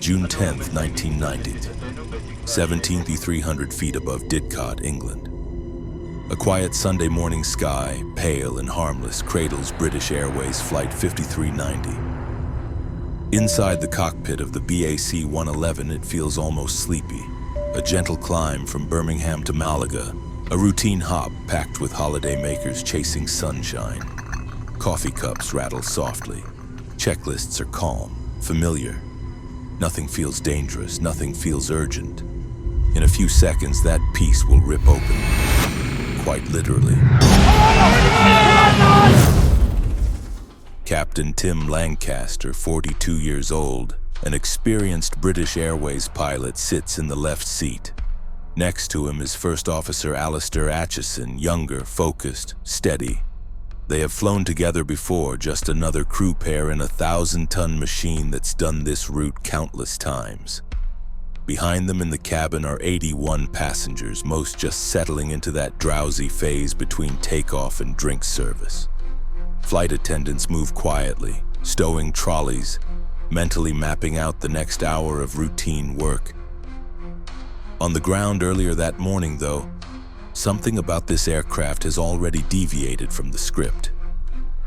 June 10, 1990. 17,300 feet above Didcot, England. A quiet Sunday morning sky, pale and harmless, cradles British Airways Flight 5390. Inside the cockpit of the BAC 111, it feels almost sleepy. A gentle climb from Birmingham to Malaga, a routine hop packed with holidaymakers chasing sunshine. Coffee cups rattle softly. Checklists are calm, familiar. Nothing feels dangerous, nothing feels urgent. In a few seconds, that peace will rip open, quite literally. Captain Tim Lancaster, 42 years old, an experienced British Airways pilot, sits in the left seat. Next to him is First Officer Alistair Atchison, younger, focused, steady. They have flown together before, just another crew pair in a 1,000-ton machine that's done this route countless times. Behind them in the cabin are 81 passengers, most just settling into that drowsy phase between takeoff and drink service. Flight attendants move quietly, stowing trolleys, mentally mapping out the next hour of routine work. On the ground earlier that morning, though, something about this aircraft has already deviated from the script.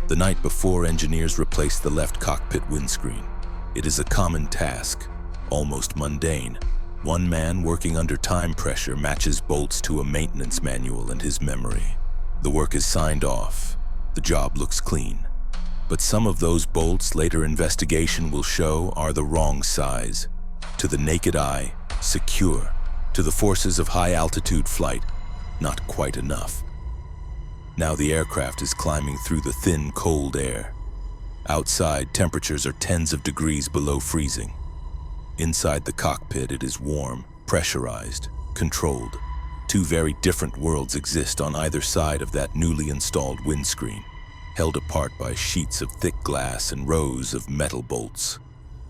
The night before, engineers replaced the left cockpit windscreen. It is a common task, almost mundane. One man working under time pressure matches bolts to a maintenance manual and his memory. The work is signed off. The job looks clean. But some of those bolts, later investigation will show, are the wrong size. To the naked eye, secure. To the forces of high-altitude flight, not quite enough. Now the aircraft is climbing through the thin, cold air. Outside, temperatures are tens of degrees below freezing. Inside the cockpit, it is warm, pressurized, controlled. Two very different worlds exist on either side of that newly installed windscreen, held apart by sheets of thick glass and rows of metal bolts.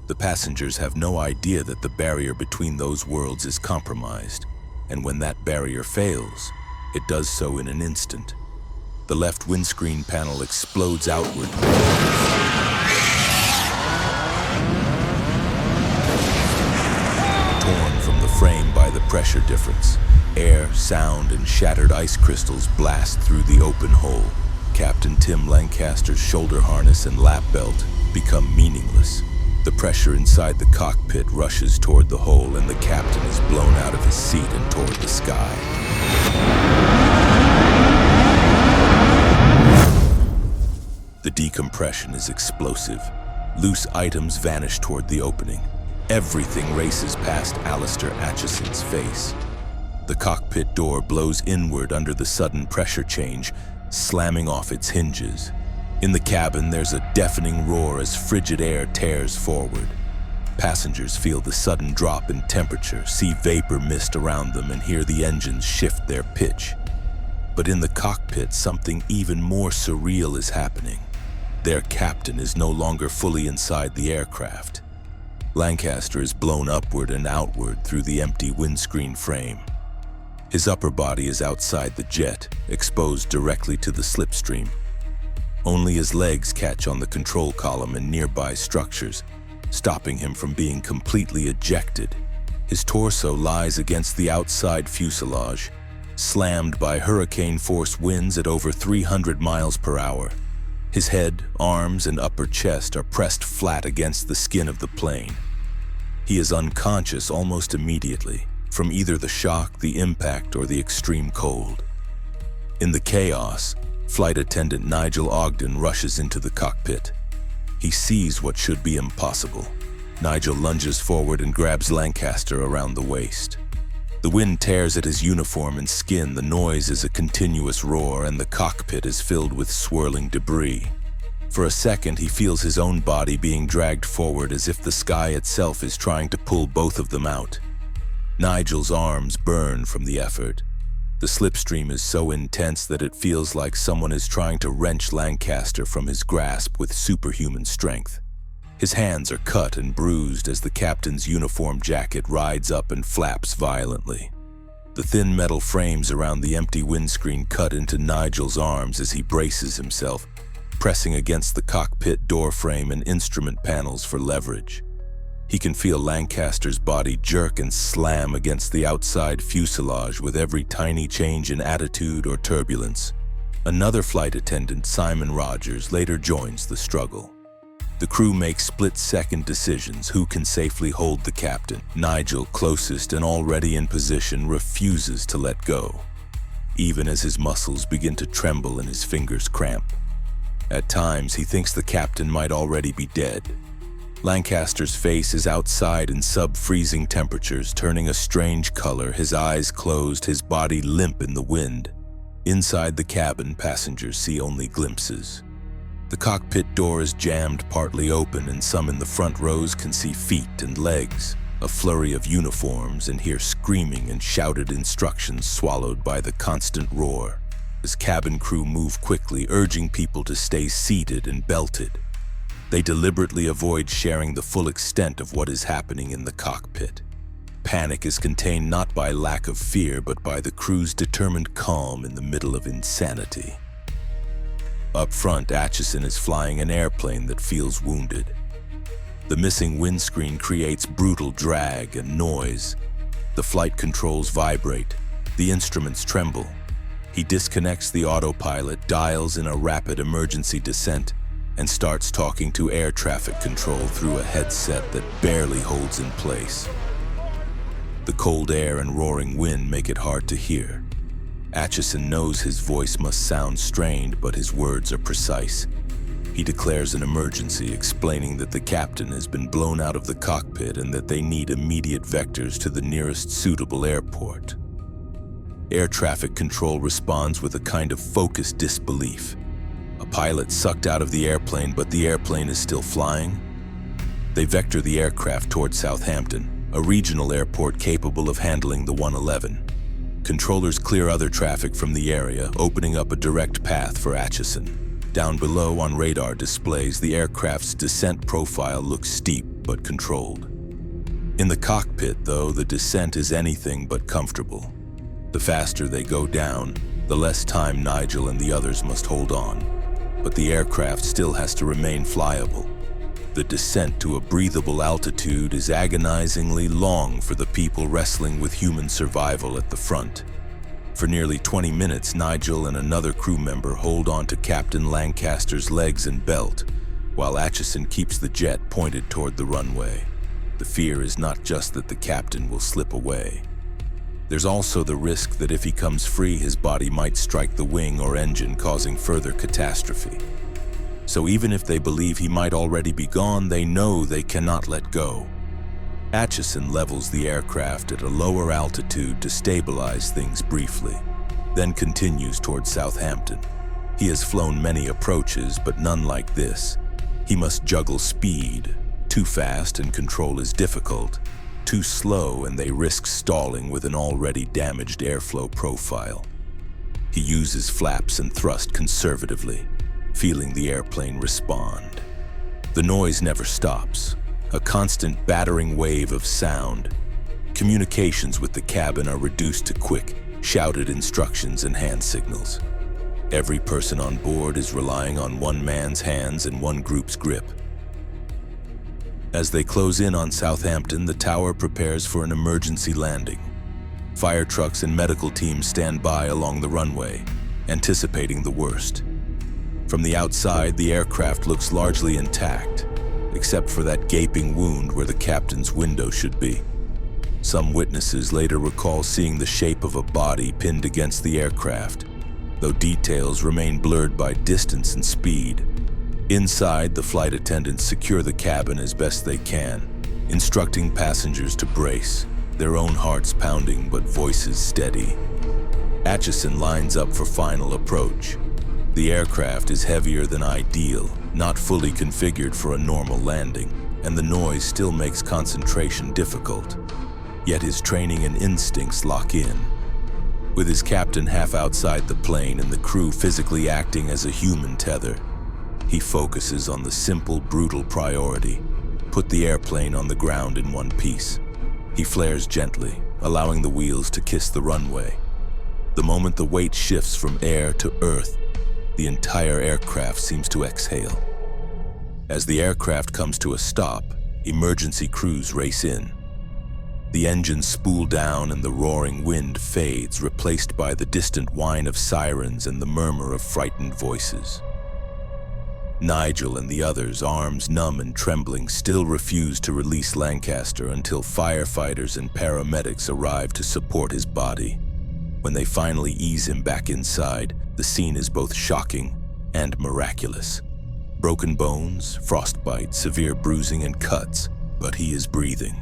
The passengers have no idea that the barrier between those worlds is compromised, and when that barrier fails, it does so in an instant. The left windscreen panel explodes outward. Torn from the frame by the pressure difference, air, sound, and shattered ice crystals blast through the open hole. Captain Tim Lancaster's shoulder harness and lap belt become meaningless. The pressure inside the cockpit rushes toward the hole, and the captain is blown out of his seat and toward the sky. The decompression is explosive. Loose items vanish toward the opening. Everything races past Alistair Atchison's face. The cockpit door blows inward under the sudden pressure change, slamming off its hinges. In the cabin, there's a deafening roar as frigid air tears forward. Passengers feel the sudden drop in temperature, see vapor mist around them, and hear the engines shift their pitch. But in the cockpit, something even more surreal is happening. Their captain is no longer fully inside the aircraft. Lancaster is blown upward and outward through the empty windscreen frame. His upper body is outside the jet, exposed directly to the slipstream. Only his legs catch on the control column and nearby structures, stopping him from being completely ejected. His torso lies against the outside fuselage, slammed by hurricane-force winds at over 300 miles per hour. His head, arms, and upper chest are pressed flat against the skin of the plane. He is unconscious almost immediately, from either the shock, the impact, or the extreme cold. In the chaos, Flight Attendant Nigel Ogden rushes into the cockpit. He sees what should be impossible. Nigel lunges forward and grabs Lancaster around the waist. The wind tears at his uniform and skin, the noise is a continuous roar, and the cockpit is filled with swirling debris. For a second, he feels his own body being dragged forward as if the sky itself is trying to pull both of them out. Nigel's arms burn from the effort. The slipstream is so intense that it feels like someone is trying to wrench Lancaster from his grasp with superhuman strength. His hands are cut and bruised as the captain's uniform jacket rides up and flaps violently. The thin metal frames around the empty windscreen cut into Nigel's arms as he braces himself, pressing against the cockpit door frame and instrument panels for leverage. He can feel Lancaster's body jerk and slam against the outside fuselage with every tiny change in attitude or turbulence. Another flight attendant, Simon Rogers, later joins the struggle. The crew makes split-second decisions who can safely hold the captain. Nigel, closest and already in position, refuses to let go, even as his muscles begin to tremble and his fingers cramp. At times, he thinks the captain might already be dead. Lancaster's face is outside in sub-freezing temperatures, turning a strange color, his eyes closed, his body limp in the wind. Inside the cabin, passengers see only glimpses. The cockpit door is jammed partly open, and some in the front rows can see feet and legs, a flurry of uniforms, and hear screaming and shouted instructions swallowed by the constant roar. As cabin crew move quickly, urging people to stay seated and belted. They deliberately avoid sharing the full extent of what is happening in the cockpit. Panic is contained not by lack of fear, but by the crew's determined calm in the middle of insanity. Up front, Acheson is flying an airplane that feels wounded. The missing windscreen creates brutal drag and noise. The flight controls vibrate. The instruments tremble. He disconnects the autopilot, dials in a rapid emergency descent, and starts talking to air traffic control through a headset that barely holds in place. The cold air and roaring wind make it hard to hear. Acheson knows his voice must sound strained, but his words are precise. He declares an emergency, explaining that the captain has been blown out of the cockpit and that they need immediate vectors to the nearest suitable airport. Air traffic control responds with a kind of focused disbelief. A pilot sucked out of the airplane, but the airplane is still flying? They vector the aircraft toward Southampton, a regional airport capable of handling the 111. Controllers clear other traffic from the area, opening up a direct path for Acheson. Down below on radar displays, the aircraft's descent profile looks steep but controlled. In the cockpit, though, the descent is anything but comfortable. The faster they go down, the less time Nigel and the others must hold on. But the aircraft still has to remain flyable. The descent to a breathable altitude is agonizingly long for the people wrestling with human survival at the front. For nearly 20 minutes, Nigel and another crew member hold on to Captain Lancaster's legs and belt, while Acheson keeps the jet pointed toward the runway. The fear is not just that the captain will slip away. There's also the risk that if he comes free, his body might strike the wing or engine, causing further catastrophe. So even if they believe he might already be gone, they know they cannot let go. Acheson levels the aircraft at a lower altitude to stabilize things briefly, then continues toward Southampton. He has flown many approaches, but none like this. He must juggle speed. Too fast and control is difficult. Too slow and they risk stalling with an already damaged airflow profile. He uses flaps and thrust conservatively, feeling the airplane respond. The noise never stops, a constant battering wave of sound. Communications with the cabin are reduced to quick, shouted instructions and hand signals. Every person on board is relying on one man's hands and one group's grip. As they close in on Southampton, the tower prepares for an emergency landing. Fire trucks and medical teams stand by along the runway, anticipating the worst. From the outside, the aircraft looks largely intact, except for that gaping wound where the captain's window should be. Some witnesses later recall seeing the shape of a body pinned against the aircraft, though details remain blurred by distance and speed. Inside, the flight attendants secure the cabin as best they can, instructing passengers to brace, their own hearts pounding but voices steady. Acheson lines up for final approach. The aircraft is heavier than ideal, not fully configured for a normal landing, and the noise still makes concentration difficult. Yet his training and instincts lock in. With his captain half outside the plane and the crew physically acting as a human tether, he focuses on the simple, brutal priority: put the airplane on the ground in one piece. He flares gently, allowing the wheels to kiss the runway. The moment the weight shifts from air to earth, the entire aircraft seems to exhale. As the aircraft comes to a stop, emergency crews race in. The engines spool down and the roaring wind fades, replaced by the distant whine of sirens and the murmur of frightened voices. Nigel and the others, arms numb and trembling, still refuse to release Lancaster until firefighters and paramedics arrive to support his body. When they finally ease him back inside, the scene is both shocking and miraculous. Broken bones, frostbite, severe bruising and cuts, but he is breathing.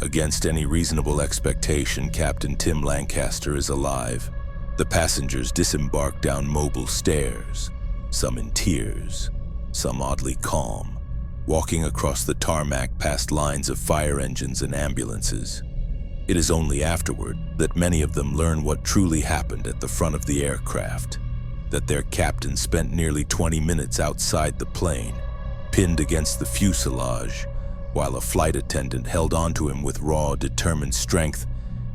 Against any reasonable expectation, Captain Tim Lancaster is alive. The passengers disembark down mobile stairs, some in tears, some oddly calm, walking across the tarmac past lines of fire engines and ambulances. It is only afterward that many of them learn what truly happened at the front of the aircraft, that their captain spent nearly 20 minutes outside the plane, pinned against the fuselage, while a flight attendant held onto him with raw, determined strength,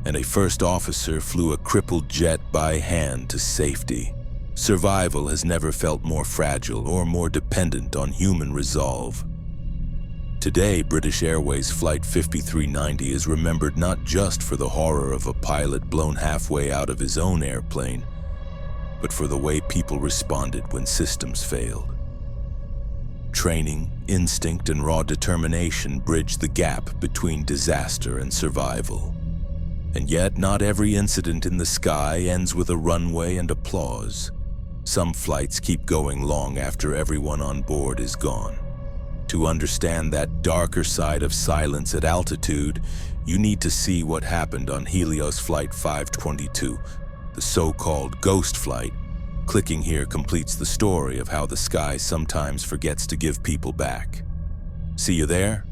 and a first officer flew a crippled jet by hand to safety. Survival has never felt more fragile or more dependent on human resolve. Today, British Airways Flight 5390 is remembered not just for the horror of a pilot blown halfway out of his own airplane, but for the way people responded when systems failed. Training, instinct, and raw determination bridge the gap between disaster and survival. And yet, not every incident in the sky ends with a runway and applause. Some flights keep going long after everyone on board is gone. To understand that darker side of silence at altitude, you need to see what happened on Helios Flight 522, the so-called ghost flight. Clicking here completes the story of how the sky sometimes forgets to give people back. See you there?